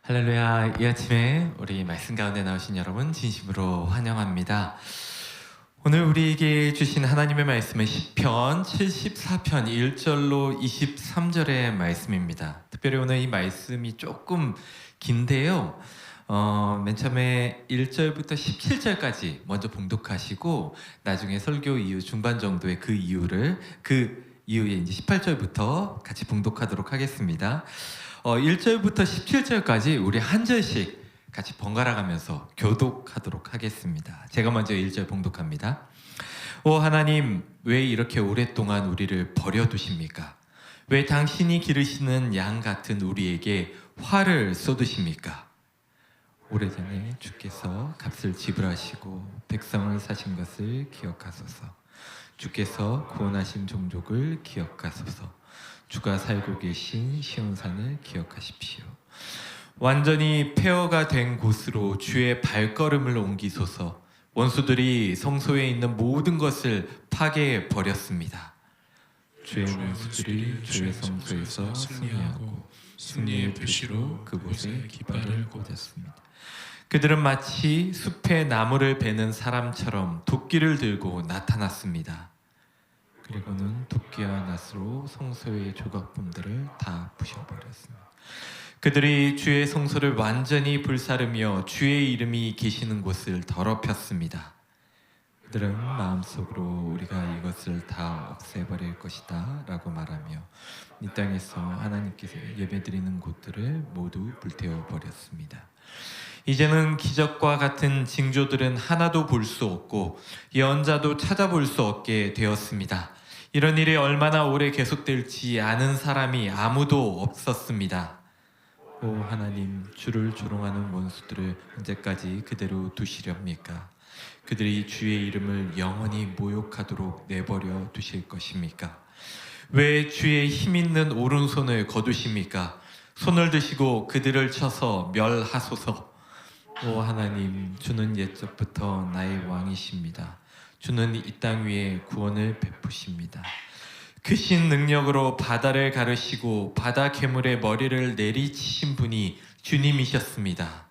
할렐루야. 이 아침에 우리 말씀 가운데 나오신 여러분 진심으로 환영합니다. 오늘 우리에게 주신 하나님의 말씀은 시편 74편 1절로 23절의 말씀입니다. 특별히 오늘 이 말씀이 조금 긴데요. 맨 처음에 1절부터 17절까지 먼저 봉독하시고 나중에 설교 이후 중반 정도의 그 이후에 이제 18절부터 같이 봉독하도록 하겠습니다. 1절부터 17절까지 우리 한 절씩 같이 번갈아 가면서 교독하도록 하겠습니다. 제가 먼저 1절 봉독합니다. 오 하나님, 왜 이렇게 오랫동안 우리를 버려두십니까? 왜 당신이 기르시는 양 같은 우리에게 화를 쏟으십니까? 오래전에 주께서 값을 지불하시고 백성을 사신 것을 기억하소서. 주께서 구원하신 종족을 기억하소서. 주가 살고 계신 시온산을 기억하십시오. 완전히 폐허가 된 곳으로 주의 발걸음을 옮기소서. 원수들이 성소에 있는 모든 것을 파괴해 버렸습니다. 주의 원수들이 주의 성소에서 승리하고 승리의 표시로 그곳에 깃발을 꽂았습니다. 그들은 마치 숲에 나무를 베는 사람처럼 도끼를 들고 나타났습니다. 그리고는 도끼와 낫으로 성소의 조각품들을 다 부셔버렸습니다. 그들이 주의 성소를 완전히 불사르며 주의 이름이 계시는 곳을 더럽혔습니다. 그들은 마음속으로 우리가 이것을 다 없애버릴 것이다 라고 말하며 이 땅에서 하나님께서 예배드리는 곳들을 모두 불태워버렸습니다. 이제는 기적과 같은 징조들은 하나도 볼 수 없고 예언자도 찾아볼 수 없게 되었습니다. 이런 일이 얼마나 오래 계속될지 아는 사람이 아무도 없었습니다. 오 하나님, 주를 조롱하는 원수들을 언제까지 그대로 두시렵니까? 그들이 주의 이름을 영원히 모욕하도록 내버려 두실 것입니까? 왜 주의 힘있는 오른손을 거두십니까? 손을 드시고 그들을 쳐서 멸하소서. 오 하나님, 주는 옛적부터 나의 왕이십니다. 주는 이 땅 위에 구원을 베푸십니다. 크신 능력으로 바다를 가르시고 바다 괴물의 머리를 내리치신 분이 주님이셨습니다.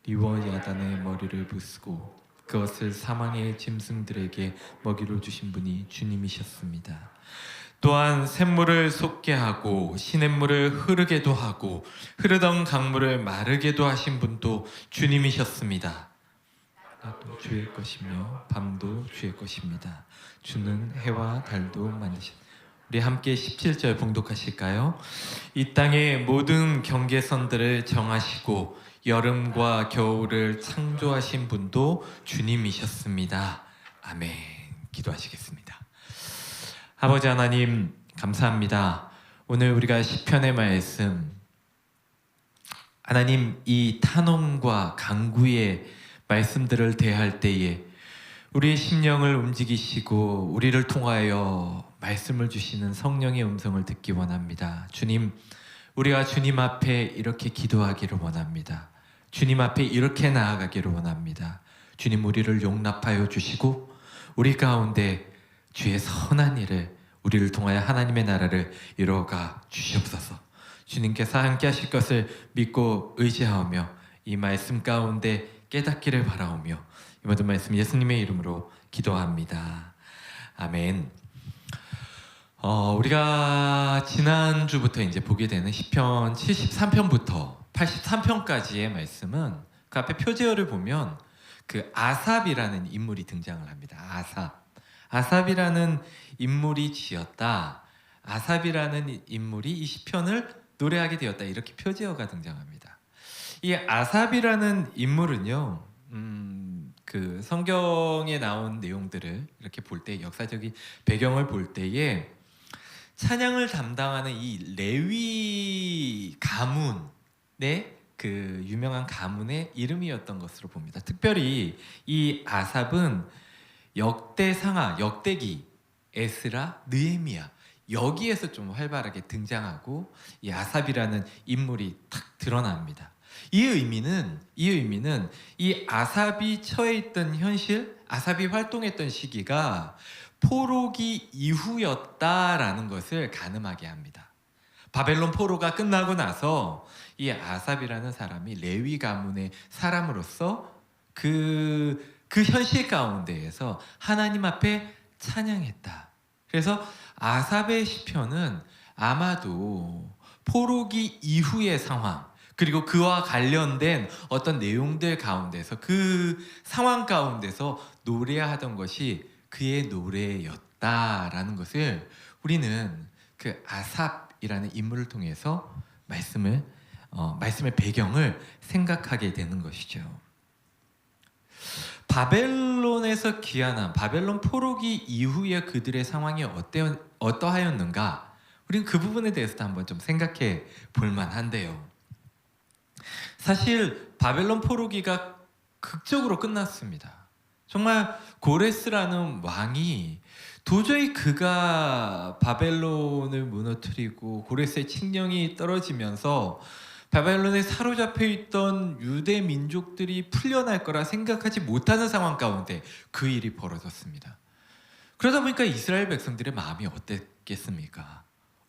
리워야단의 머리를 부수고 그것을 사망의 짐승들에게 먹이로 주신 분이 주님이셨습니다. 또한 샘물을 솟게 하고 시냇물을 흐르게도 하고 흐르던 강물을 마르게도 하신 분도 주님이셨습니다. 낮도 주의 것이며 밤도 주의 것입니다. 주는 해와 달도 만드셨습니다. 우리 함께 17절 봉독하실까요? 이 땅의 모든 경계선들을 정하시고 여름과 겨울을 창조하신 분도 주님이셨습니다. 아멘. 기도하시겠습니다. 아버지 하나님, 감사합니다. 오늘 우리가 시편의 말씀, 하나님 이 탄원과 간구의 말씀들을 대할 때에 우리의 심령을 움직이시고 우리를 통하여 말씀을 주시는 성령의 음성을 듣기 원합니다. 주님, 우리가 주님 앞에 이렇게 기도하기를 원합니다. 주님 앞에 이렇게 나아가기를 원합니다. 주님, 우리를 용납하여 주시고 우리 가운데 주의 선한 일을, 우리를 통하여 하나님의 나라를 이루어가 주시옵소서. 주님께서 함께 하실 것을 믿고 의지하며 이 말씀 가운데 깨닫기를 바라오며 이 모든 말씀 예수님의 이름으로 기도합니다. 아멘. 우리가 지난주부터 이제 보게 되는 시편 73편부터 83편까지의 말씀은 그 앞에 표제어를 보면 그 아삽이라는 인물이 등장을 합니다. 아삽이라는 인물이 지었다. 아삽이라는 인물이 이 시편을 노래하게 되었다. 이렇게 표제어가 등장합니다. 이 아삽이라는 인물은요, 그 성경에 나온 내용들을 이렇게 볼 때, 역사적인 배경을 볼 때에 찬양을 담당하는 이 레위 가문의 그 유명한 가문의 이름이었던 것으로 봅니다. 특별히 이 아삽은 역대상하, 역대기, 에스라, 느헤미야 여기에서 좀 활발하게 등장하고 이 아삽이라는 인물이 탁 드러납니다. 이 의미는 이 아삽이 처해 있던 현실, 아삽이 활동했던 시기가 포로기 이후였다라는 것을 가늠하게 합니다. 바벨론 포로가 끝나고 나서 이 아삽이라는 사람이 레위 가문의 사람으로서 그 현실 가운데에서 하나님 앞에 찬양했다. 그래서 아삽의 시편은 아마도 포로기 이후의 상황, 그리고 그와 관련된 어떤 내용들 가운데서 그 상황 가운데서 노래하던 것이 그의 노래였다라는 것을 우리는 그 아삽이라는 인물을 통해서 말씀의 배경을 생각하게 되는 것이죠. 바벨론에서 귀환한 바벨론 포로기 이후에 그들의 상황이 어떠하였는가? 우리는 그 부분에 대해서도 한번 좀 생각해 볼 만한데요. 사실 바벨론 포로기가 극적으로 끝났습니다. 정말 고레스라는 왕이 도저히 그가 바벨론을 무너뜨리고 고레스의 칙령이 떨어지면서 바벨론에 사로잡혀 있던 유대 민족들이 풀려날 거라 생각하지 못하는 상황 가운데 그 일이 벌어졌습니다. 그러다 보니까 이스라엘 백성들의 마음이 어땠겠습니까?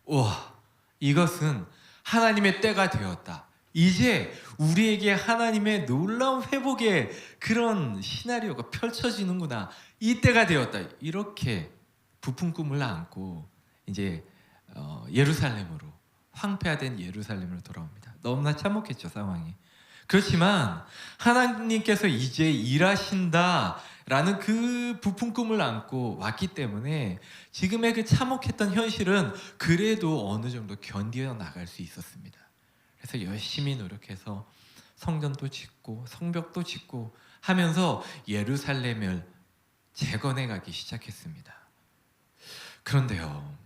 우와, 이것은 하나님의 때가 되었다. 이제 우리에게 하나님의 놀라운 회복의 그런 시나리오가 펼쳐지는구나. 이 때가 되었다. 이렇게 부푼 꿈을 안고 이제 예루살렘으로, 황폐화된 예루살렘으로 돌아옵니다. 너무나 참혹했죠, 상황이. 그렇지만 하나님께서 이제 일하신다라는 그 부푼 꿈을 안고 왔기 때문에 지금의 그 참혹했던 현실은 그래도 어느 정도 견디어 나갈 수 있었습니다. 그래서 열심히 노력해서 성전도 짓고 성벽도 짓고 하면서 예루살렘을 재건해 가기 시작했습니다. 그런데요,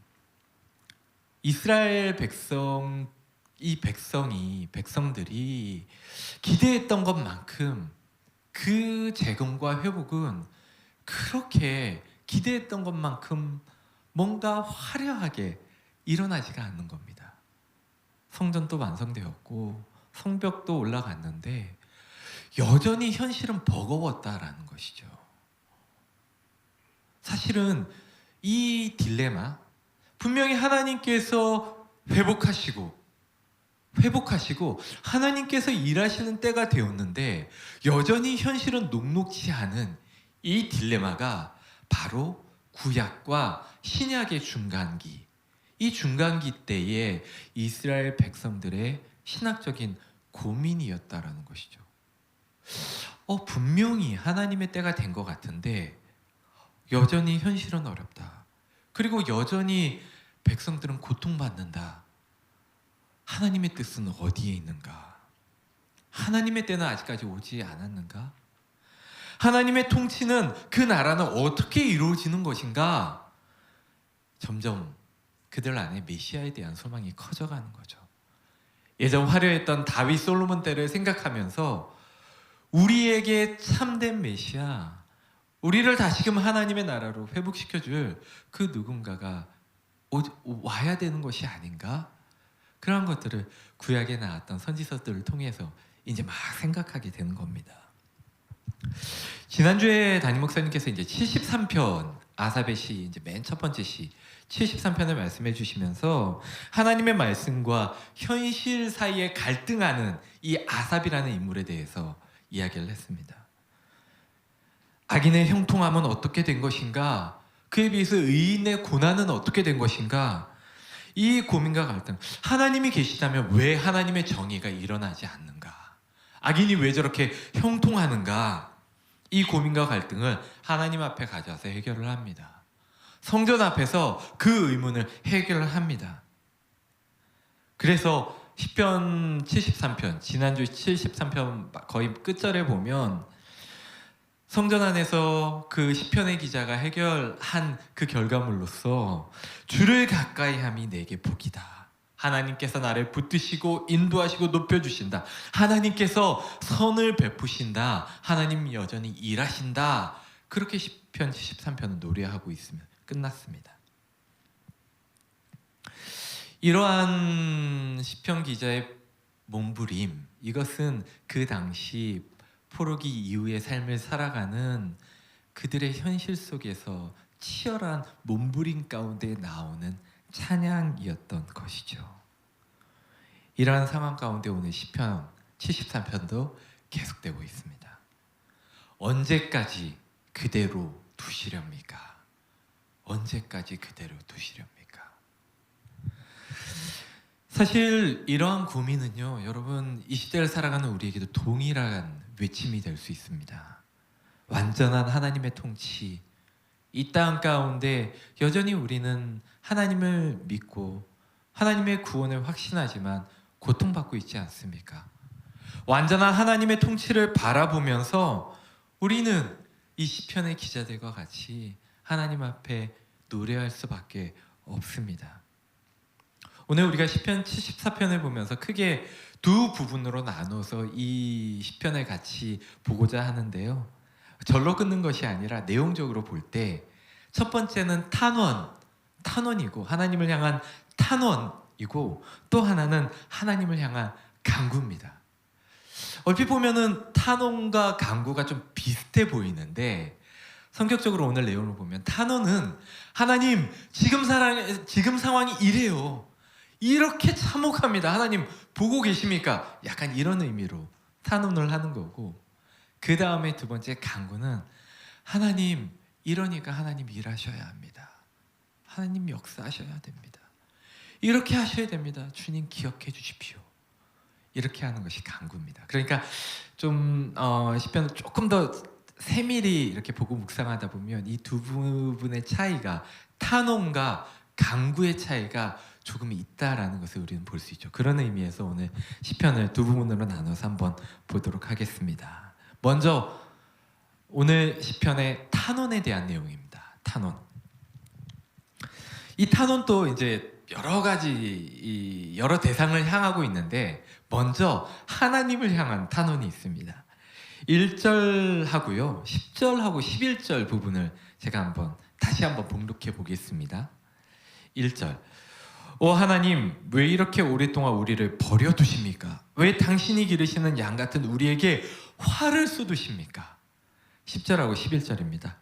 이스라엘 백성들이 기대했던 것만큼 그 재건과 회복은 그렇게 기대했던 것만큼 뭔가 화려하게 일어나지가 않는 겁니다. 성전도 완성되었고 성벽도 올라갔는데 여전히 현실은 버거웠다라는 것이죠. 사실은 이 딜레마, 분명히 하나님께서 회복하시고 하나님께서 일하시는 때가 되었는데 여전히 현실은 녹록지 않은 이 딜레마가 바로 구약과 신약의 중간기, 이 중간기 때에 이스라엘 백성들의 신학적인 고민이었다라는 것이죠. 분명히 하나님의 때가 된 것 같은데 여전히 현실은 어렵다. 그리고 여전히 백성들은 고통받는다. 하나님의 뜻은 어디에 있는가? 하나님의 때는 아직까지 오지 않았는가? 하나님의 통치는 그 나라는 어떻게 이루어지는 것인가? 점점 그들 안에 메시아에 대한 소망이 커져가는 거죠. 예전 화려했던 다윗 솔로몬 때를 생각하면서 우리에게 참된 메시아, 우리를 다시금 하나님의 나라로 회복시켜줄 그 누군가가 와야 되는 것이 아닌가? 그런 것들을 구약에 나왔던 선지서들을 통해서 이제 막 생각하게 되는 겁니다. 지난주에 담임 목사님께서 이제 73편 아삽의 시, 이제 맨 첫 번째 시 73편을 말씀해 주시면서 하나님의 말씀과 현실 사이에 갈등하는 이 아삽이라는 인물에 대해서 이야기를 했습니다. 악인의 형통함은 어떻게 된 것인가? 그에 비해서 의인의 고난은 어떻게 된 것인가? 이 고민과 갈등, 하나님이 계시다면 왜 하나님의 정의가 일어나지 않는가? 악인이 왜 저렇게 형통하는가? 이 고민과 갈등을 하나님 앞에 가져와서 해결을 합니다. 성전 앞에서 그 의문을 해결을 합니다. 그래서 시편 73편, 지난주 73편 거의 끝절에 보면 성전 안에서 그 시편의 기자가 해결한 그 결과물로서 주를 가까이 함이 내게 복이다. 하나님께서 나를 붙드시고 인도하시고 높여주신다. 하나님께서 선을 베푸신다. 하나님 여전히 일하신다. 그렇게 시편 73편은 노래하고 있으면 끝났습니다. 이러한 시편 기자의 몸부림, 이것은 그 당시 포로기 이후의 삶을 살아가는 그들의 현실 속에서 치열한 몸부림 가운데 나오는 찬양이었던 것이죠. 이러한 상황 가운데 오늘 시편 73편도 계속되고 있습니다. 언제까지 그대로 두시렵니까? 언제까지 그대로 두시렵니까? 사실 이러한 고민은요, 여러분 이 시대를 살아가는 우리에게도 동일한 외침이 될 수 있습니다. 완전한 하나님의 통치, 이 땅 가운데 여전히 우리는 하나님을 믿고 하나님의 구원을 확신하지만 고통받고 있지 않습니까? 완전한 하나님의 통치를 바라보면서 우리는 이 시편의 기자들과 같이 하나님 앞에 노래할 수밖에 없습니다. 오늘 우리가 시편 74편을 보면서 크게 두 부분으로 나눠서 이 시편을 같이 보고자 하는데요. 절로 끊는 것이 아니라 내용적으로 볼 때 첫 번째는 탄원이고 하나님을 향한 탄원이고 또 하나는 하나님을 향한 간구입니다. 얼핏 보면은 탄원과 간구가 좀 비슷해 보이는데 성격적으로 오늘 내용을 보면 탄원은 하나님 지금 상황이 이래요. 이렇게 참혹합니다. 하나님 보고 계십니까? 약간 이런 의미로 탄원을 하는 거고, 그 다음에 두 번째 간구는 하나님 이러니까 하나님 일하셔야 합니다. 하나님 역사하셔야 됩니다. 이렇게 하셔야 됩니다. 주님 기억해 주십시오. 이렇게 하는 것이 간구입니다. 그러니까 좀 시편을 조금 더 세밀히 이렇게 보고 묵상하다 보면 이 두 부분의 차이가, 탄원과 간구의 차이가 조금 있다라는 것을 우리는 볼 수 있죠. 그런 의미에서 오늘 시편을 두 부분으로 나눠서 한번 보도록 하겠습니다. 먼저 오늘 시편의 탄원에 대한 내용입니다. 탄원. 이 탄원도 이제 여러 가지 여러 대상을 향하고 있는데 먼저 하나님을 향한 탄원이 있습니다. 1절하고요 10절하고 11절 부분을 제가 다시 한번 봉독해 보겠습니다. 1절. 오 하나님, 왜 이렇게 오랫동안 우리를 버려두십니까? 왜 당신이 기르시는 양 같은 우리에게 화를 쏟으십니까? 10절하고 11절입니다.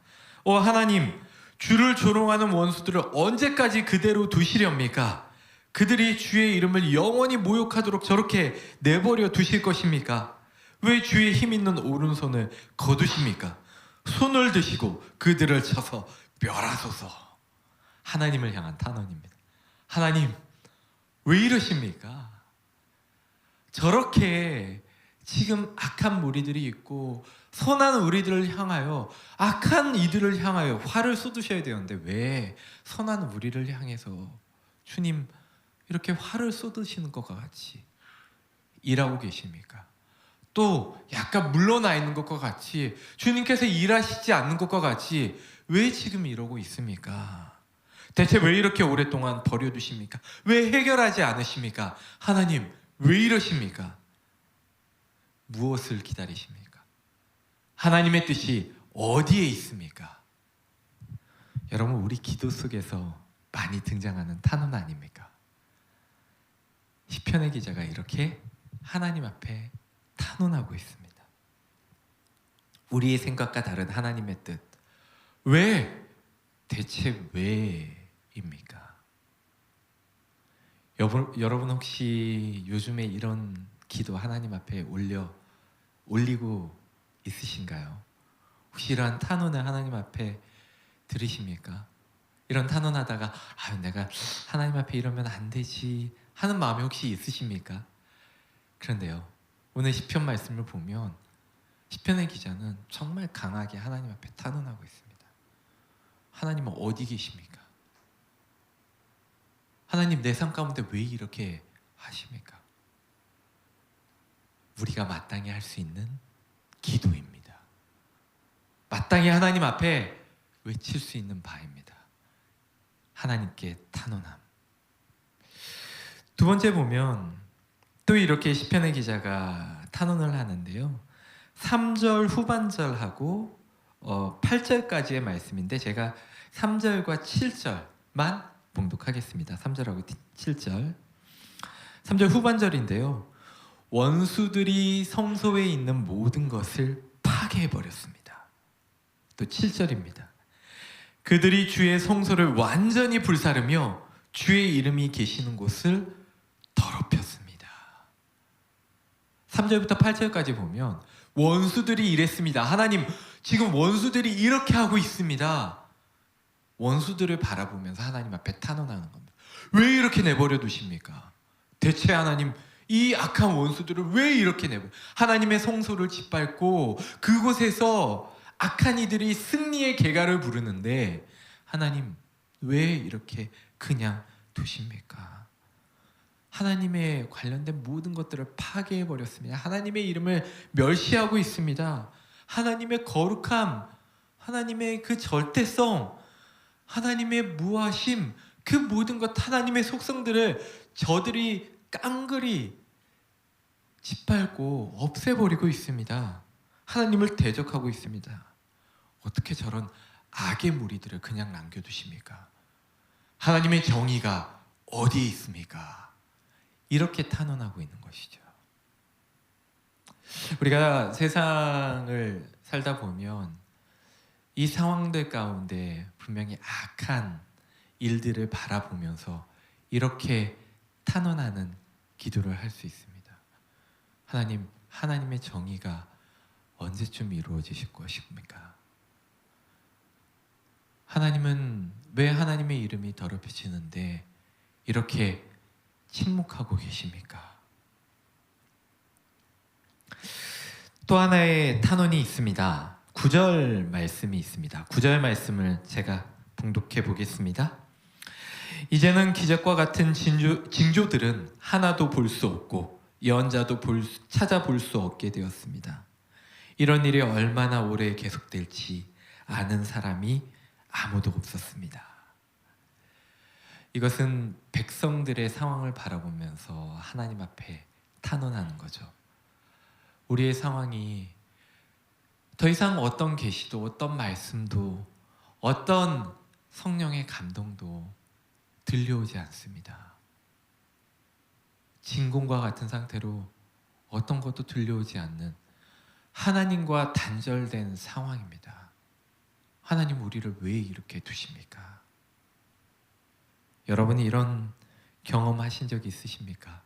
오 하나님, 주를 조롱하는 원수들을 언제까지 그대로 두시렵니까? 그들이 주의 이름을 영원히 모욕하도록 저렇게 내버려 두실 것입니까? 왜 주의 힘 있는 오른손을 거두십니까? 손을 드시고 그들을 쳐서 멸하소서. 하나님을 향한 탄원입니다. 하나님, 왜 이러십니까? 저렇게 지금 악한 무리들이 있고 선한 우리들을 향하여, 악한 이들을 향하여 화를 쏟으셔야 되는데 왜 선한 우리를 향해서 주님 이렇게 화를 쏟으시는 것과 같이 일하고 계십니까? 또 약간 물러나 있는 것과 같이 주님께서 일하시지 않는 것과 같이 왜 지금 이러고 있습니까? 대체 왜 이렇게 오랫동안 버려두십니까? 왜 해결하지 않으십니까? 하나님 왜 이러십니까? 무엇을 기다리십니까? 하나님의 뜻이 어디에 있습니까? 여러분, 우리 기도 속에서 많이 등장하는 탄원 아닙니까? 시편의 기자가 이렇게 하나님 앞에 탄원하고 있습니다. 우리의 생각과 다른 하나님의 뜻, 대체 왜입니까? 여러분 혹시 요즘에 이런 기도 하나님 앞에 올리고 있으신가요? 혹시 이러한 탄원을 하나님 앞에 들으십니까? 이런 탄원하다가 내가 하나님 앞에 이러면 안 되지 하는 마음이 혹시 있으십니까? 그런데요, 오늘 시편 말씀을 보면 시편의 기자는 정말 강하게 하나님 앞에 탄원하고 있습니다. 하나님은 어디 계십니까? 하나님, 내 삶 가운데 왜 이렇게 하십니까? 우리가 마땅히 할 수 있는 기도입니다. 마땅히 하나님 앞에 외칠 수 있는 바입니다. 하나님께 탄원함. 두 번째 보면 또 이렇게 시편의 기자가 탄원을 하는데요, 3절 후반절하고 8절까지의 말씀인데 제가 3절과 7절만 봉독하겠습니다. 3절하고 7절. 3절 후반절인데요, 원수들이 성소에 있는 모든 것을 파괴해버렸습니다. 또 7절입니다. 그들이 주의 성소를 완전히 불사르며 주의 이름이 계시는 곳을 더럽혔습니다. 3절부터 8절까지 보면 원수들이 이랬습니다. 하나님, 지금 원수들이 이렇게 하고 있습니다. 원수들을 바라보면서 하나님 앞에 탄원하는 겁니다. 왜 이렇게 내버려 두십니까? 대체 하나님, 이 악한 원수들을 왜 이렇게 내버려? 하나님의 성소를 짓밟고 그곳에서 악한 이들이 승리의 계가를 부르는데 하나님, 왜 이렇게 그냥 두십니까? 하나님의 관련된 모든 것들을 파괴해버렸습니다. 하나님의 이름을 멸시하고 있습니다. 하나님의 거룩함, 하나님의 그 절대성, 하나님의 무하심, 그 모든 것, 하나님의 속성들을 저들이 깡그리 짓밟고 없애버리고 있습니다. 하나님을 대적하고 있습니다. 어떻게 저런 악의 무리들을 그냥 남겨두십니까? 하나님의 정의가 어디에 있습니까? 이렇게 탄원하고 있는 것이죠. 우리가 세상을 살다 보면 이 상황들 가운데 분명히 악한 일들을 바라보면서 이렇게 탄원하는 기도를 할 수 있습니다. 하나님, 하나님의 정의가 언제쯤 이루어지실 것입니까? 하나님은 왜 하나님의 이름이 더럽혀지는데 이렇게 침묵하고 계십니까? 또 하나의 탄원이 있습니다. 9절 말씀이 있습니다. 9절 말씀을 제가 봉독해 보겠습니다. 이제는 기적과 같은 징조들은 하나도 볼 수 없고 예언자도 찾아볼 수 없게 되었습니다. 이런 일이 얼마나 오래 계속될지 아는 사람이 아무도 없었습니다. 이것은 백성들의 상황을 바라보면서 하나님 앞에 탄원하는 거죠. 우리의 상황이 더 이상 어떤 계시도, 어떤 말씀도, 어떤 성령의 감동도 들려오지 않습니다. 진공과 같은 상태로 어떤 것도 들려오지 않는 하나님과 단절된 상황입니다. 하나님, 우리를 왜 이렇게 두십니까? 여러분이 이런 경험하신 적 있으십니까?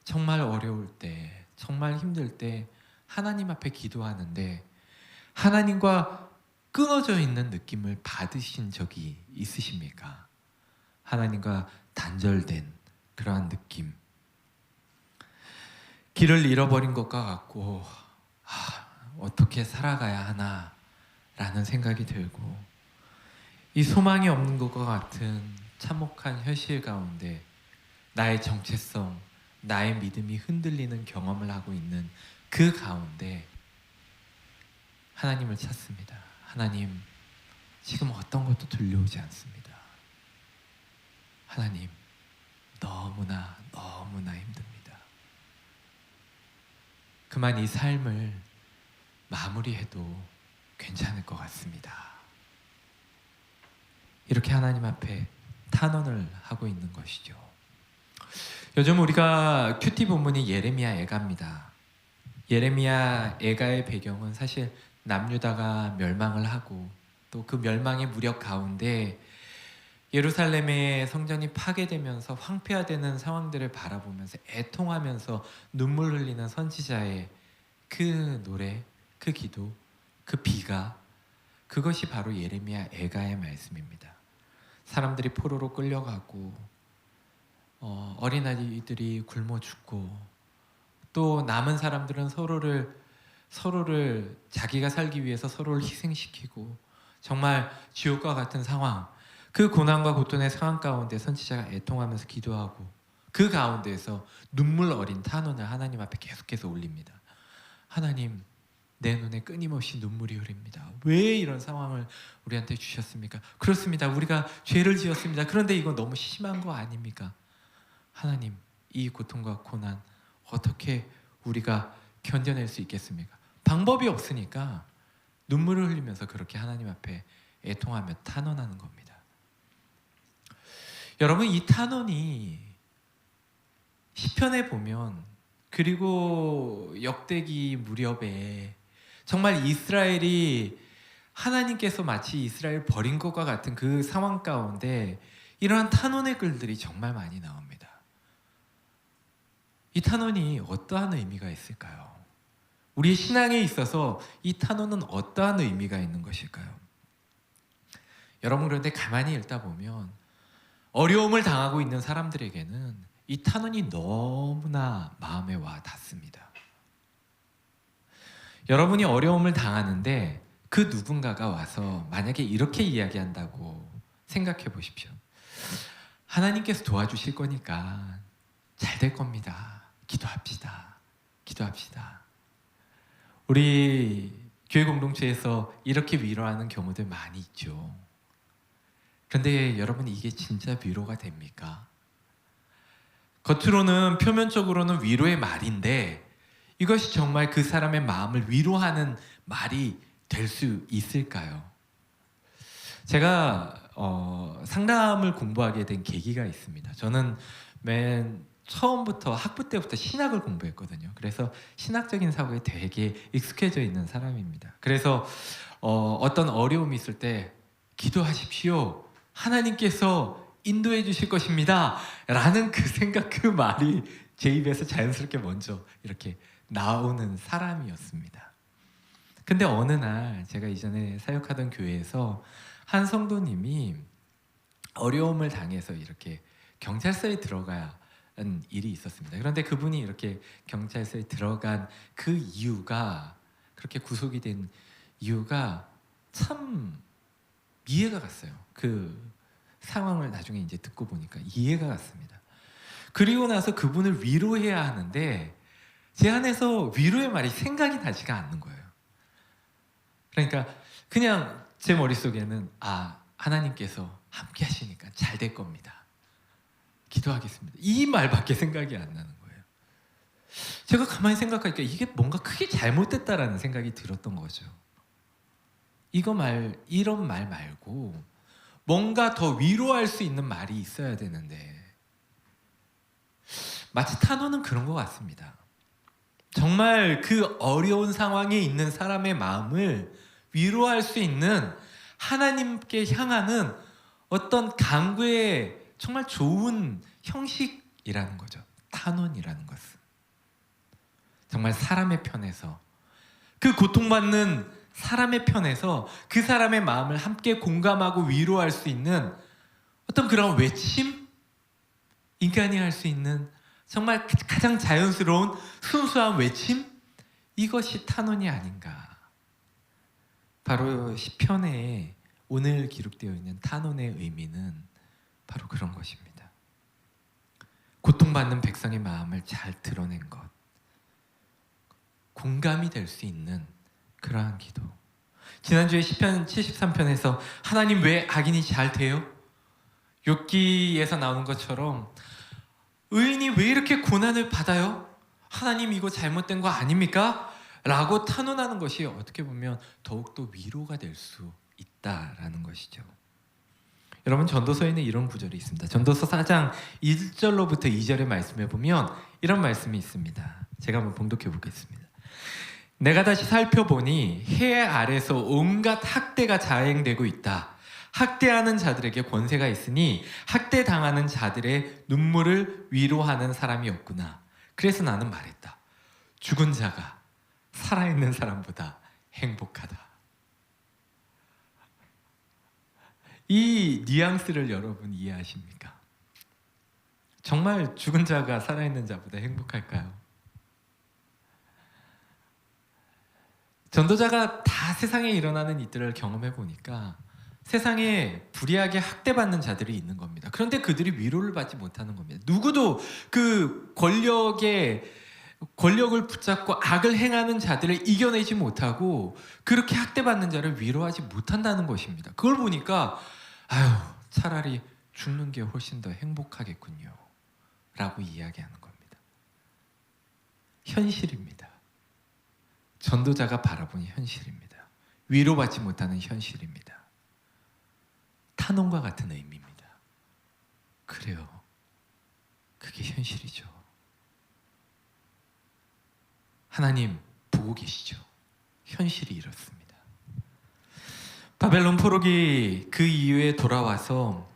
정말 어려울 때, 정말 힘들 때 하나님 앞에 기도하는데 하나님과 끊어져 있는 느낌을 받으신 적이 있으십니까? 하나님과 단절된 그러한 느낌. 길을 잃어버린 것과 같고 어떻게 살아가야 하나 라는 생각이 들고 이 소망이 없는 것과 같은 참혹한 현실 가운데 나의 정체성, 나의 믿음이 흔들리는 경험을 하고 있는 그 가운데 하나님을 찾습니다. 하나님, 지금 어떤 것도 들려오지 않습니다. 하나님, 너무나 힘듭니다. 그만 이 삶을 마무리해도 괜찮을 것 같습니다. 이렇게 하나님 앞에 탄원을 하고 있는 것이죠. 요즘 우리가 큐티 본문이 예레미야 애가입니다. 예레미야 애가의 배경은 사실 남유다가 멸망을 하고 또 그 멸망의 무력 가운데 예루살렘의 성전이 파괴되면서 황폐화되는 상황들을 바라보면서 애통하면서 눈물 흘리는 선지자의 그 노래, 그 기도, 그 비가, 그것이 바로 예레미야 애가의 말씀입니다. 사람들이 포로로 끌려가고 어린아이들이 굶어 죽고 또 남은 사람들은 서로를 자기가 살기 위해서 서로를 희생시키고 정말 지옥과 같은 상황, 그 고난과 고통의 상황 가운데 선지자가 애통하면서 기도하고 그 가운데에서 눈물 어린 탄원을 하나님 앞에 계속해서 올립니다. 하나님, 내 눈에 끊임없이 눈물이 흐릅니다. 왜 이런 상황을 우리한테 주셨습니까? 그렇습니다. 우리가 죄를 지었습니다. 그런데 이건 너무 심한 거 아닙니까? 하나님, 이 고통과 고난 어떻게 우리가 견뎌낼 수 있겠습니까? 방법이 없으니까 눈물을 흘리면서 그렇게 하나님 앞에 애통하며 탄원하는 겁니다. 여러분, 이 탄원이 시편에 보면 그리고 역대기 무렵에 정말 이스라엘이 하나님께서 마치 이스라엘 버린 것과 같은 그 상황 가운데 이러한 탄원의 글들이 정말 많이 나옵니다. 이 탄원이 어떠한 의미가 있을까요? 우리의 신앙에 있어서 이 탄원은 어떠한 의미가 있는 것일까요? 여러분, 그런데 가만히 읽다 보면 어려움을 당하고 있는 사람들에게는 이 탄원이 너무나 마음에 와 닿습니다. 여러분이 어려움을 당하는데 그 누군가가 와서 만약에 이렇게 이야기한다고 생각해 보십시오. 하나님께서 도와주실 거니까 잘 될 겁니다. 기도합시다. 기도합시다. 우리 교회 공동체에서 이렇게 위로하는 경우들 많이 있죠. 그런데 여러분, 이게 진짜 위로가 됩니까? 겉으로는, 표면적으로는 위로의 말인데 이것이 정말 그 사람의 마음을 위로하는 말이 될 수 있을까요? 제가 상담을 공부하게 된 계기가 있습니다. 저는 맨 처음부터 학부 때부터 신학을 공부했거든요. 그래서 신학적인 사고에 되게 익숙해져 있는 사람입니다. 그래서 어떤 어려움이 있을 때 기도하십시오. 하나님께서 인도해 주실 것입니다. 라는 그 생각, 그 말이 제 입에서 자연스럽게 먼저 이렇게 나오는 사람이었습니다. 근데 어느 날 제가 이전에 사역하던 교회에서 한 성도님이 어려움을 당해서 이렇게 경찰서에 들어가야 하는 일이 있었습니다. 그런데 그분이 이렇게 경찰서에 들어간 그 이유가, 그렇게 구속이 된 이유가 참 이해가 갔어요. 그 상황을 나중에 이제 듣고 보니까 이해가 갔습니다. 그리고 나서 그분을 위로해야 하는데 제 안에서 위로의 말이 생각이 나지가 않는 거예요. 그러니까 그냥 제 머릿속에는 하나님께서 함께 하시니까 잘 될 겁니다. 기도하겠습니다. 이 말밖에 생각이 안 나는 거예요. 제가 가만히 생각하니까 이게 뭔가 크게 잘못됐다라는 생각이 들었던 거죠. 이런 말 말고 뭔가 더 위로할 수 있는 말이 있어야 되는데 마치 탄원은 그런 것 같습니다. 정말 그 어려운 상황에 있는 사람의 마음을 위로할 수 있는 하나님께 향하는 어떤 간구의 정말 좋은 형식이라는 거죠. 탄원이라는 것은 정말 사람의 편에서, 그 고통받는 사람의 편에서 그 사람의 마음을 함께 공감하고 위로할 수 있는 어떤 그런 외침? 인간이 할 수 있는 정말 가장 자연스러운 순수한 외침? 이것이 탄원이 아닌가. 바로 시편에 오늘 기록되어 있는 탄원의 의미는 바로 그런 것입니다. 고통받는 백성의 마음을 잘 드러낸 것, 공감이 될 수 있는 그러한 기도. 지난주에 시편 73편에서 하나님 왜 악인이 잘 돼요? 욥기에서 나오는 것처럼 의인이 왜 이렇게 고난을 받아요? 하나님 이거 잘못된 거 아닙니까? 라고 탄원하는 것이 어떻게 보면 더욱더 위로가 될 수 있다라는 것이죠. 여러분, 전도서에는 이런 구절이 있습니다. 전도서 4장 1절로부터 2절의 말씀에 보면 이런 말씀이 있습니다. 제가 한번 봉독해 보겠습니다. 내가 다시 살펴보니 해 아래서 온갖 학대가 자행되고 있다. 학대하는 자들에게 권세가 있으니 학대당하는 자들의 눈물을 위로하는 사람이 없구나. 그래서 나는 말했다. 죽은 자가 살아있는 사람보다 행복하다. 이 뉘앙스를 여러분 이해하십니까? 정말 죽은 자가 살아있는 자보다 행복할까요? 전도자가 다 세상에 일어나는 일들을 경험해 보니까 세상에 불의하게 학대받는 자들이 있는 겁니다. 그런데 그들이 위로를 받지 못하는 겁니다. 누구도 그 권력을 붙잡고 악을 행하는 자들을 이겨내지 못하고 그렇게 학대받는 자를 위로하지 못한다는 것입니다. 그걸 보니까 차라리 죽는 게 훨씬 더 행복하겠군요 라고 이야기하는 겁니다. 현실입니다. 전도자가 바라보는 현실입니다. 위로받지 못하는 현실입니다. 탄원과 같은 의미입니다. 그래요. 그게 현실이죠. 하나님 보고 계시죠. 현실이 이렇습니다. 바벨론 포로기 그 이후에 돌아와서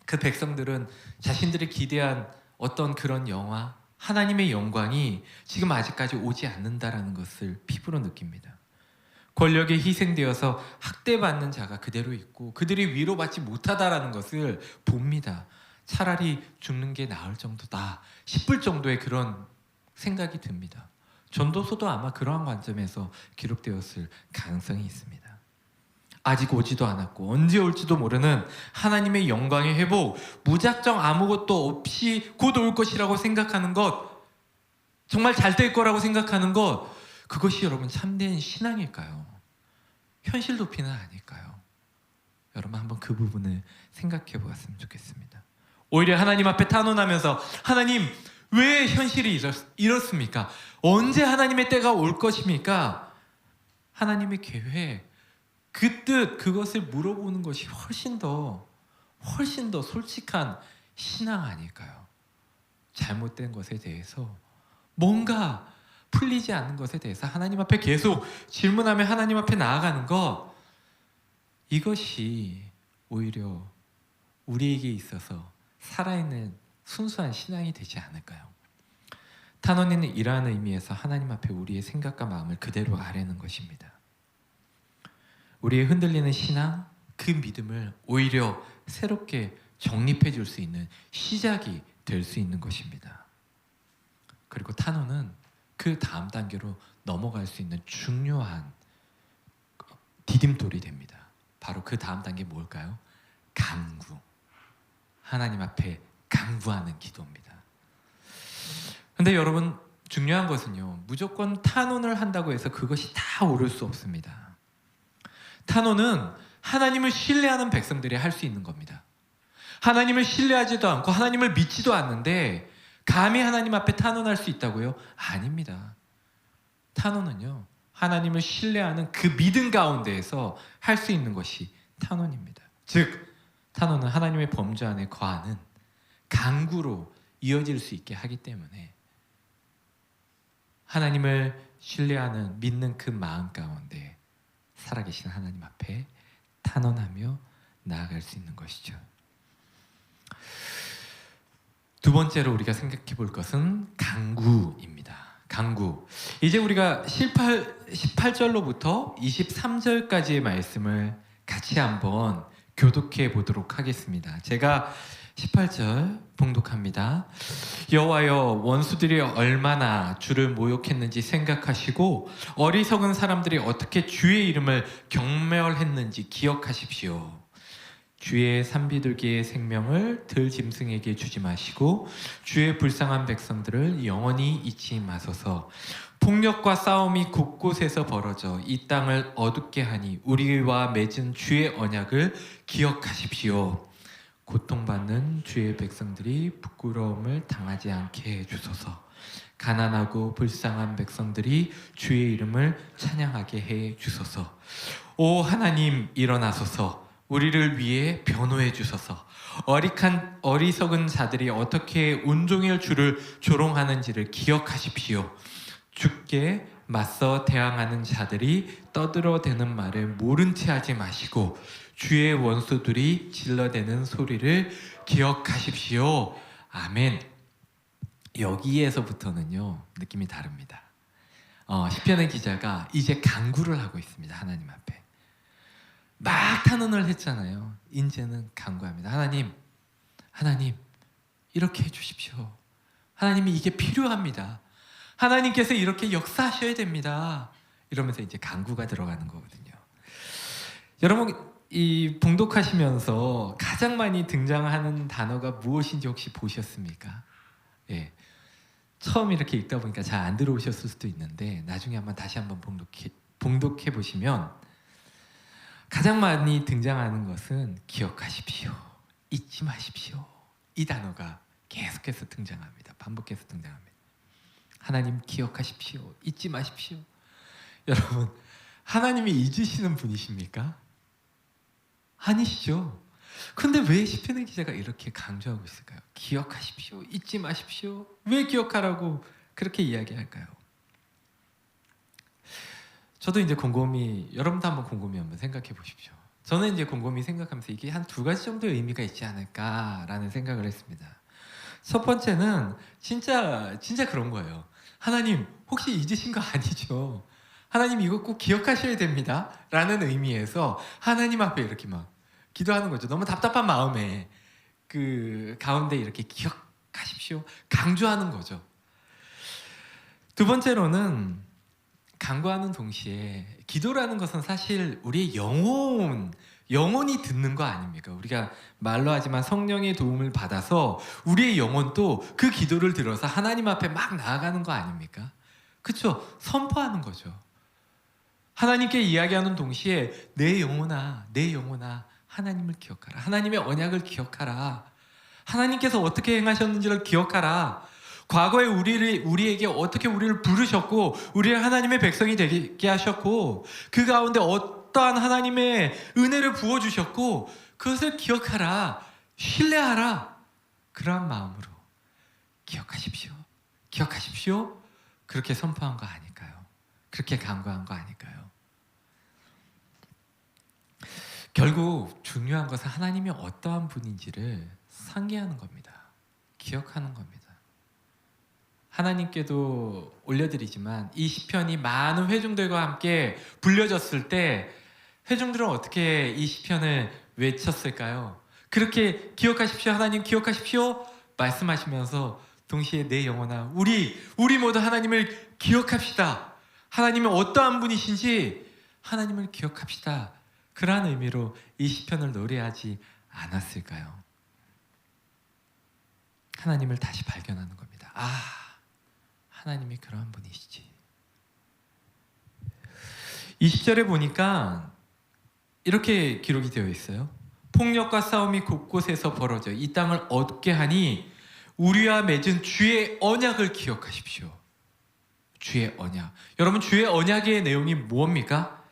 그 백성들은 자신들이 기대한 어떤 그런 영화, 하나님의 영광이 지금 아직까지 오지 않는다라는 것을 피부로 느낍니다. 권력에 희생되어서 학대받는 자가 그대로 있고 그들이 위로받지 못하다라는 것을 봅니다. 차라리 죽는 게 나을 정도다 싶을 정도의 그런 생각이 듭니다. 전도서도 아마 그러한 관점에서 기록되었을 가능성이 있습니다. 아직 오지도 않았고 언제 올지도 모르는 하나님의 영광의 회복, 무작정 아무것도 없이 곧 올 것이라고 생각하는 것, 정말 잘 될 거라고 생각하는 것, 그것이 여러분 참된 신앙일까요? 현실 도피는 아닐까요? 여러분 한번 그 부분을 생각해 보았으면 좋겠습니다. 오히려 하나님 앞에 탄원하면서 하나님 왜 현실이 이렇습니까? 언제 하나님의 때가 올 것입니까? 하나님의 계획, 그 뜻, 그것을 물어보는 것이 훨씬 더 솔직한 신앙 아닐까요? 잘못된 것에 대해서, 뭔가 풀리지 않는 것에 대해서 하나님 앞에 계속 질문하며 하나님 앞에 나아가는 것, 이것이 오히려 우리에게 있어서 살아있는 순수한 신앙이 되지 않을까요? 탄원에는 이러한 의미에서 하나님 앞에 우리의 생각과 마음을 그대로 아뢰는 것입니다. 우리의 흔들리는 신앙, 그 믿음을 오히려 새롭게 정립해 줄 수 있는 시작이 될 수 있는 것입니다. 그리고 탄원은 그 다음 단계로 넘어갈 수 있는 중요한 디딤돌이 됩니다. 바로 그 다음 단계 뭘까요? 간구. 하나님 앞에 간구하는 기도입니다. 근데 여러분 중요한 것은요, 무조건 탄원을 한다고 해서 그것이 다 옳을 수 없습니다. 탄원은 하나님을 신뢰하는 백성들이 할 수 있는 겁니다. 하나님을 신뢰하지도 않고 하나님을 믿지도 않는데 감히 하나님 앞에 탄원할 수 있다고요? 아닙니다. 탄원은요, 하나님을 신뢰하는 그 믿음 가운데에서 할 수 있는 것이 탄원입니다. 즉, 탄원은 하나님의 범주 안에 거하는 간구로 이어질 수 있게 하기 때문에 하나님을 신뢰하는 믿는 그 마음 가운데 살아계신 하나님 앞에 탄원하며 나아갈 수 있는 것이죠. 두 번째로 우리가 생각해 볼 것은 간구입니다. 간구. 이제 우리가 18절로부터 23절까지의 말씀을 같이 한번 교독해 보도록 하겠습니다. 제가 18절 봉독합니다. 여호와여, 원수들이 얼마나 주를 모욕했는지 생각하시고 어리석은 사람들이 어떻게 주의 이름을 경멸했는지 기억하십시오. 주의 산비둘기의 생명을 들짐승에게 주지 마시고 주의 불쌍한 백성들을 영원히 잊지 마소서. 폭력과 싸움이 곳곳에서 벌어져 이 땅을 어둡게 하니 우리와 맺은 주의 언약을 기억하십시오. 고통받는 주의 백성들이 부끄러움을 당하지 않게 해주소서. 가난하고 불쌍한 백성들이 주의 이름을 찬양하게 해주소서. 오 하나님, 일어나소서. 우리를 위해 변호해 주소서. 어리석은 자들이 어떻게 온종일 주를 조롱하는지를 기억하십시오. 주께 맞서 대항하는 자들이 떠들어대는 말을 모른 채 하지 마시고 주의 원수들이 질러대는 소리를 기억하십시오. 아멘. 여기에서부터는요, 느낌이 다릅니다. 시편의 기자가 이제 간구를 하고 있습니다. 하나님 앞에 막 탄원을 했잖아요. 이제는 간구합니다. 하나님 이렇게 해주십시오. 하나님이 이게 필요합니다. 하나님께서 이렇게 역사하셔야 됩니다. 이러면서 이제 간구가 들어가는 거거든요. 여러분, 이 봉독하시면서 가장 많이 등장하는 단어가 무엇인지 혹시 보셨습니까? 예. 처음 이렇게 읽다 보니까 잘 안 들어오셨을 수도 있는데 나중에 다시 한번 봉독해 보시면 가장 많이 등장하는 것은 기억하십시오, 잊지 마십시오, 이 단어가 계속해서 등장합니다. 반복해서 등장합니다. 하나님 기억하십시오, 잊지 마십시오. 여러분, 하나님이 잊으시는 분이십니까? 아니시죠? 근데 왜 시편의 기자가 이렇게 강조하고 있을까요? 기억하십시오, 잊지 마십시오. 왜 기억하라고 그렇게 이야기할까요? 저도 이제 곰곰이, 여러분도 한번 곰곰이 한번 생각해 보십시오. 저는 이제 곰곰이 생각하면서 이게 한 두 가지 정도의 의미가 있지 않을까라는 생각을 했습니다. 첫 번째는 진짜 그런 거예요. 하나님 혹시 잊으신 거 아니죠? 하나님 이거 꼭 기억하셔야 됩니다. 라는 의미에서 하나님 앞에 이렇게 막 기도하는 거죠. 너무 답답한 마음에 그 가운데 이렇게 기억하십시오. 강조하는 거죠. 두 번째로는 간구하는 동시에 기도라는 것은 사실 우리의 영혼이 듣는 거 아닙니까? 우리가 말로 하지만 성령의 도움을 받아서 우리의 영혼도 그 기도를 들어서 하나님 앞에 막 나아가는 거 아닙니까? 그렇죠? 선포하는 거죠. 하나님께 이야기하는 동시에 내 영혼아 하나님을 기억하라. 하나님의 언약을 기억하라. 하나님께서 어떻게 행하셨는지를 기억하라. 과거에 우리에게 어떻게 우리를 부르셨고 우리를 하나님의 백성이 되게 하셨고 그 가운데 어떠한 하나님의 은혜를 부어주셨고 그것을 기억하라. 신뢰하라. 그러한 마음으로 기억하십시오. 그렇게 선포한 거 아닐까요? 그렇게 간구한 거 아닐까요? 결국 중요한 것은 하나님이 어떠한 분인지를 상기하는 겁니다. 기억하는 겁니다. 하나님께도 올려드리지만 이 시편이 많은 회중들과 함께 불려졌을 때 회중들은 어떻게 이 시편을 외쳤을까요? 그렇게 기억하십시오. 하나님 기억하십시오. 말씀하시면서 동시에 내 영혼아 우리 모두 하나님을 기억합시다. 하나님은 어떠한 분이신지 하나님을 기억합시다. 그러한 의미로 이 시편을 노래하지 않았을까요? 하나님을 다시 발견하는 겁니다. 하나님이 그러한 분이시지. 20절에 보니까 이렇게 기록이 되어 있어요. 폭력과 싸움이 곳곳에서 벌어져 이 땅을 얻게 하니 우리와 맺은 주의 언약을 기억하십시오. 주의 언약. 여러분 주의 언약의 내용이 무엇입니까?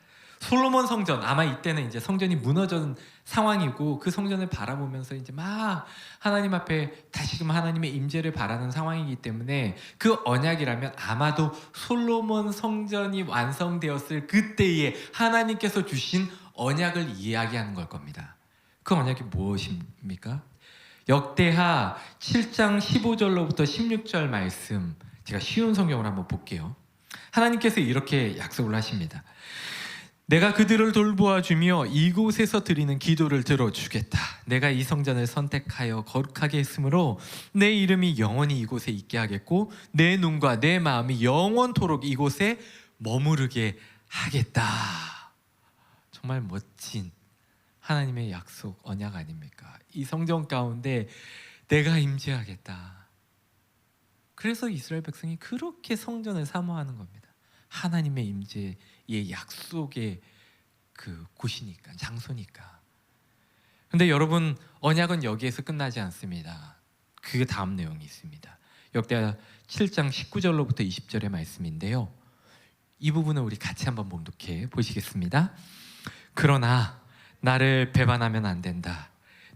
솔로몬 성전, 아마 이때는 이제 성전이 무너진 상황이고 그 성전을 바라보면서 이제 막 하나님 앞에 다시금 하나님의 임재를 바라는 상황이기 때문에 그 언약이라면 아마도 솔로몬 성전이 완성되었을 그때에 하나님께서 주신 언약을 이야기하는 걸 겁니다. 그 언약이 무엇입니까? 역대하 7장 15절로부터 16절 말씀, 제가 쉬운 성경을 한번 볼게요. 하나님께서 이렇게 약속을 하십니다. 내가 그들을 돌보아주며 이곳에서 드리는 기도를 들어주겠다. 내가 이 성전을 선택하여 거룩하게 했으므로 내 이름이 영원히 이곳에 있게 하겠고 내 눈과 내 마음이 영원토록 이곳에 머무르게 하겠다. 정말 멋진 하나님의 약속, 언약 아닙니까? 이 성전 가운데 내가 임재하겠다. 그래서 이스라엘 백성이 그렇게 성전을 사모하는 겁니다. 하나님의 임재의 약속의 그 곳이니까, 장소니까. 근데 여러분, 언약은 여기에서 끝나지 않습니다. 그 다음 내용이 있습니다. 역대하 7장 19절로부터 20절의 말씀인데요. 이 부분을 우리 같이 한번 봉독해 보시겠습니다. 그러나 나를 배반하면 안 된다.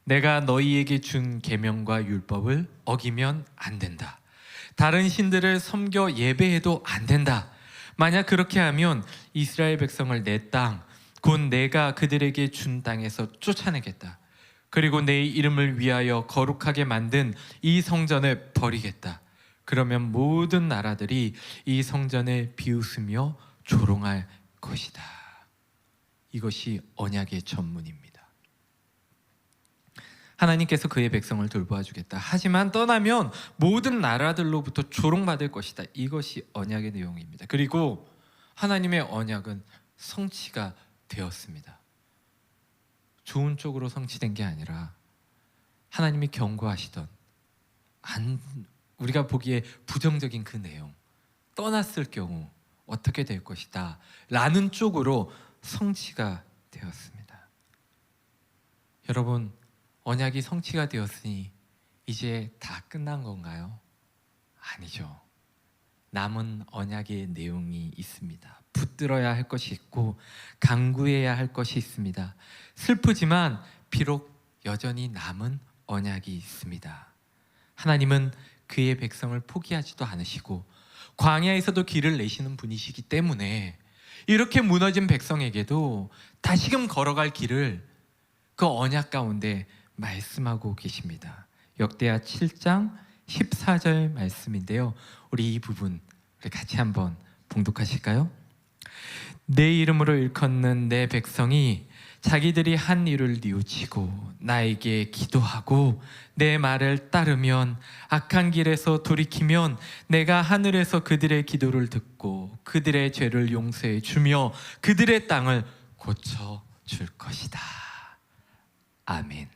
내가 너희에게 준 계명과 율법을 어기면 안 된다. 다른 신들을 섬겨 예배해도 안 된다. 만약 그렇게 하면 이스라엘 백성을 내 땅, 곧 내가 그들에게 준 땅에서 쫓아내겠다. 그리고 내 이름을 위하여 거룩하게 만든 이 성전을 버리겠다. 그러면 모든 나라들이 이 성전을 비웃으며 조롱할 것이다. 이것이 언약의 전문입니다. 하나님께서 그의 백성을 돌보아 주겠다. 하지만 떠나면 모든 나라들로부터 조롱받을 것이다. 이것이 언약의 내용입니다. 그리고 하나님의 언약은 성취가 되었습니다. 좋은 쪽으로 성취된 게 아니라 하나님이 경고하시던 우리가 보기에 부정적인 그 내용, 떠났을 경우 어떻게 될 것이다 라는 쪽으로 성취가 되었습니다. 여러분, 언약이 성취가 되었으니 이제 다 끝난 건가요? 아니죠. 남은 언약의 내용이 있습니다. 붙들어야 할 것이 있고 간구해야 할 것이 있습니다. 슬프지만 비록 여전히 남은 언약이 있습니다. 하나님은 그의 백성을 포기하지도 않으시고 광야에서도 길을 내시는 분이시기 때문에 이렇게 무너진 백성에게도 다시금 걸어갈 길을 그 언약 가운데 말씀하고 계십니다. 역대하 7장 14절 말씀인데요. 우리 이 부분 우리 같이 한번 봉독하실까요? 내 이름으로 일컫는 내 백성이 자기들이 한 일을 뉘우치고 나에게 기도하고 내 말을 따르면 악한 길에서 돌이키면 내가 하늘에서 그들의 기도를 듣고 그들의 죄를 용서해 주며 그들의 땅을 고쳐 줄 것이다. 아멘.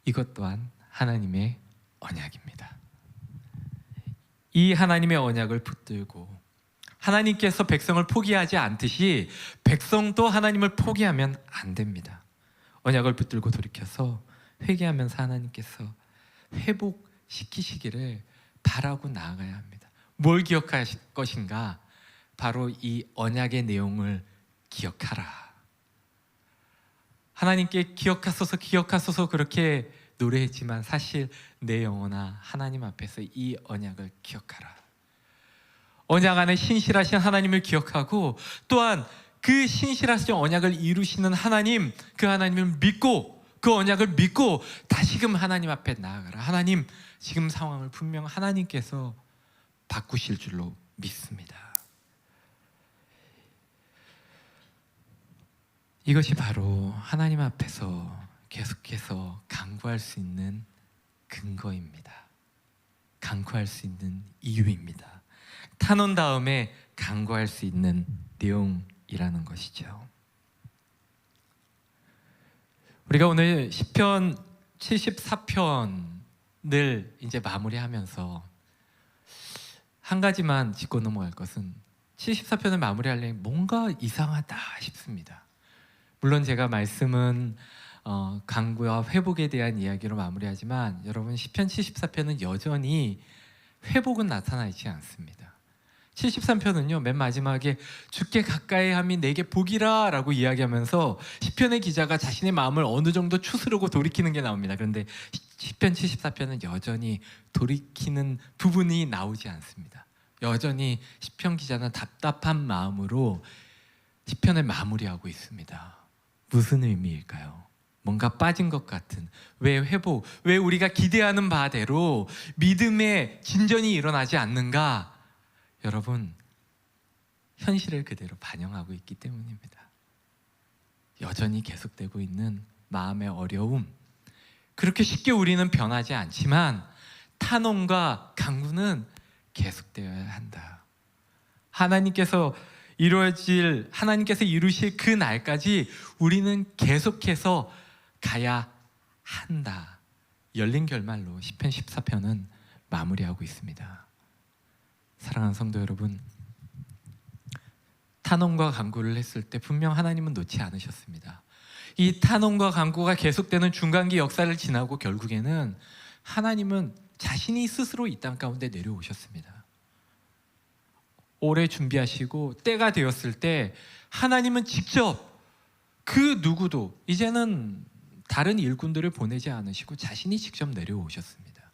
이것 또한 하나님의 언약입니다. 이 하나님의 언약을 붙들고 하나님께서 백성을 포기하지 않듯이 백성도 하나님을 포기하면 안 됩니다. 언약을 붙들고 돌이켜서 회개하면서 하나님께서 회복시키시기를 바라고 나아가야 합니다. 뭘 기억하실 것인가? 바로 이 언약의 내용을 기억하라. 하나님께 기억하소서 그렇게 노래했지만 사실 내 영혼아 하나님 앞에서 이 언약을 기억하라. 언약 안에 신실하신 하나님을 기억하고 또한 그 신실하신 언약을 이루시는 하나님, 그 하나님을 믿고 그 언약을 믿고 다시금 하나님 앞에 나아가라. 하나님, 지금 상황을 분명 하나님께서 바꾸실 줄로 믿습니다. 이것이 바로 하나님 앞에서 계속해서 간구할 수 있는 근거입니다. 간구할 수 있는 이유입니다. 탄원 다음에 간구할 수 있는 내용이라는 것이죠. 우리가 오늘 시편 74편을 이제 마무리하면서 한 가지만 짚고 넘어갈 것은 74편을 마무리하려면 뭔가 이상하다 싶습니다. 물론 제가 말씀은 간구와 회복에 대한 이야기로 마무리하지만 여러분 시편 74편은 여전히 회복은 나타나 있지 않습니다. 73편은요 맨 마지막에 주께 가까이 함이 내게 복이라 라고 이야기하면서 시편의 기자가 자신의 마음을 어느 정도 추스르고 돌이키는 게 나옵니다. 그런데 시편 74편은 여전히 돌이키는 부분이 나오지 않습니다. 여전히 시편 기자는 답답한 마음으로 시편을 마무리하고 있습니다. 무슨 의미일까요? 뭔가 빠진 것 같은, 왜 회복, 왜 우리가 기대하는 바대로 믿음의 진전이 일어나지 않는가? 여러분, 현실을 그대로 반영하고 있기 때문입니다. 여전히 계속되고 있는 마음의 어려움, 그렇게 쉽게 우리는 변하지 않지만 탄원과 간구는 계속되어야 한다. 하나님께서 이루실 그 날까지 우리는 계속해서 가야 한다. 열린 결말로 시편 14편은 마무리하고 있습니다. 사랑하는 성도 여러분, 탄원과 간구를 했을 때 분명 하나님은 놓지 않으셨습니다. 이 탄원과 간구가 계속되는 중간기 역사를 지나고 결국에는 하나님은 자신이 스스로 이 땅 가운데 내려오셨습니다. 오래 준비하시고 때가 되었을 때 하나님은 직접 그 누구도 이제는 다른 일꾼들을 보내지 않으시고 자신이 직접 내려오셨습니다.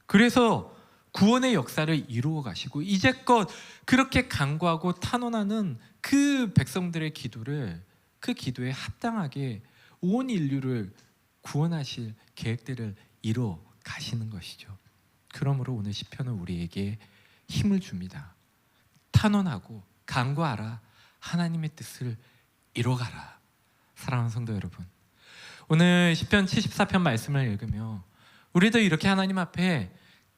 그래서 구원의 역사를 이루어 가시고 이제껏 그렇게 간구하고 탄원하는 그 백성들의 기도를, 그 기도에 합당하게 온 인류를 구원하실 계획들을 이루어 가시는 것이죠. 그러므로 오늘 시편은 우리에게 힘을 줍니다. 탄원하고 간구하라. 하나님의 뜻을 이뤄가라. 사랑하는 성도 여러분, 오늘 시편 74편 말씀을 읽으며 우리도 이렇게 하나님 앞에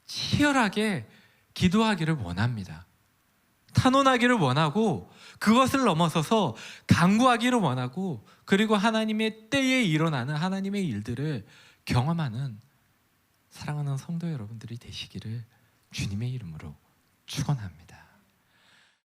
치열하게 기도하기를 원합니다. 탄원하기를 원하고 그것을 넘어서서 간구하기를 원하고 그리고 하나님의 때에 일어나는 하나님의 일들을 경험하는 사랑하는 성도 여러분들이 되시기를 주님의 이름으로 축원합니다.